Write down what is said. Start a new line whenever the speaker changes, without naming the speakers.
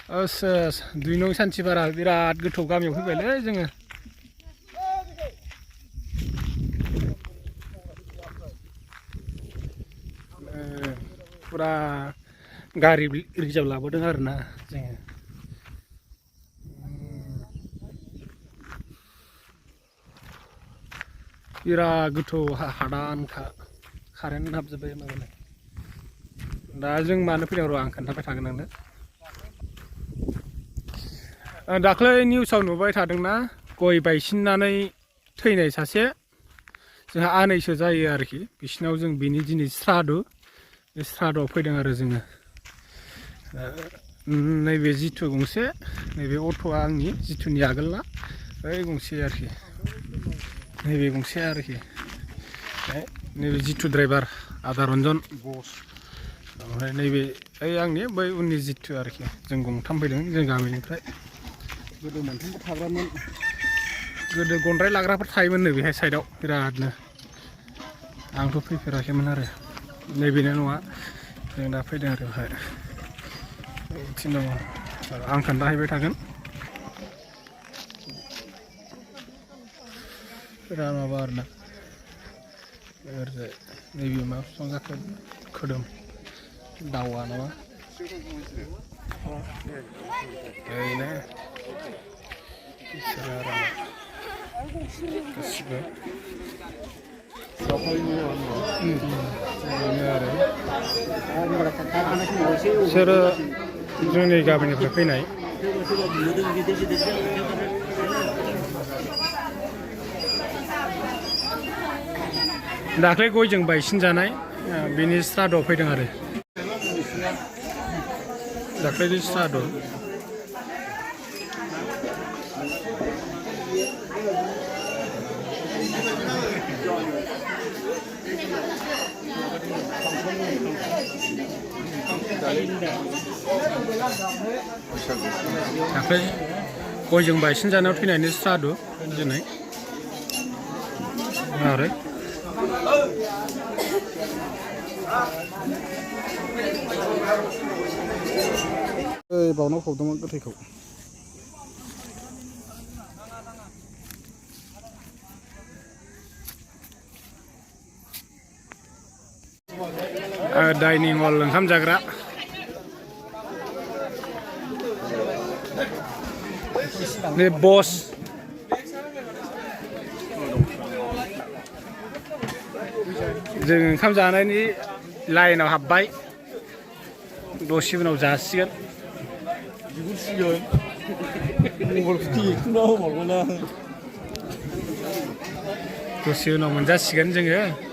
दुइ नं सान्थिपारा बिराद गोथौ गामियाव फैबायलै जोङो फुरा गारि रिजार्भ लाबोदों आरोना जोङो बिराद गोथौ हादानखा कारेन्ट हाबजोब्बाय माबालाय दा जों मानो फैदों र' आं खोन्थाबाय थागोन नोंनो दाख्लै निउसाव नुबाय थादोंना गय बायसिननानै थैनाय सासे जोंहा आनैसो जायो आरोखि बिसिनाव जों बिनि दिनै श्रादु बे श्रादुआव फैदों आरो जोङो नैबे जिथु गंसे नैबे अट'आ आंनि जिथुनि आगोलना बै गंसे आरोखि नैबे गंसे आरोखि नैबे जिथु ड्राइभार आदा रन्जन बस ओमफ्राय नैबे ओइ आंनि बै उननि जिथु आरोखि जों गंथाम फैदों जों गामिनिफ्राय गोदो मोनथामबो थाग्रामोन गोदो गनद्राय लाग्राफोर थायोमोननो बेहाय साइडआव बिरादनो आंथ' फैफेराखैमोन आरो नैबेनो नङा जों दा फैदों आरो बेहाय बिथिं दङ आं खोन्थाहैबाय थागोन बिराद माबा आरोना ओरैजाय नैबे मा बिफां जाखो खोदोम दावा नामा ओरैनो गासिबो बिसोरो जोंनि गामिनिफ्राय फैनाय दाख्लै गयजों बायसिन जानाय बिनि श्रादआव फैदों आरो दाख्लैनि श्राद दाख्लै गयजों बायसिन जानायाव थैनायनि श्रादु दिनै आरो बावनाव फबदोंमोन गोथैखौ डाइनिं हल ओंखाम जाग्रा नै बस जों ओंखाम जानायनि लाइनाव हाबबाय दसे उनाव जासिगोन दसे उनाव मोनजासिगोन जोङो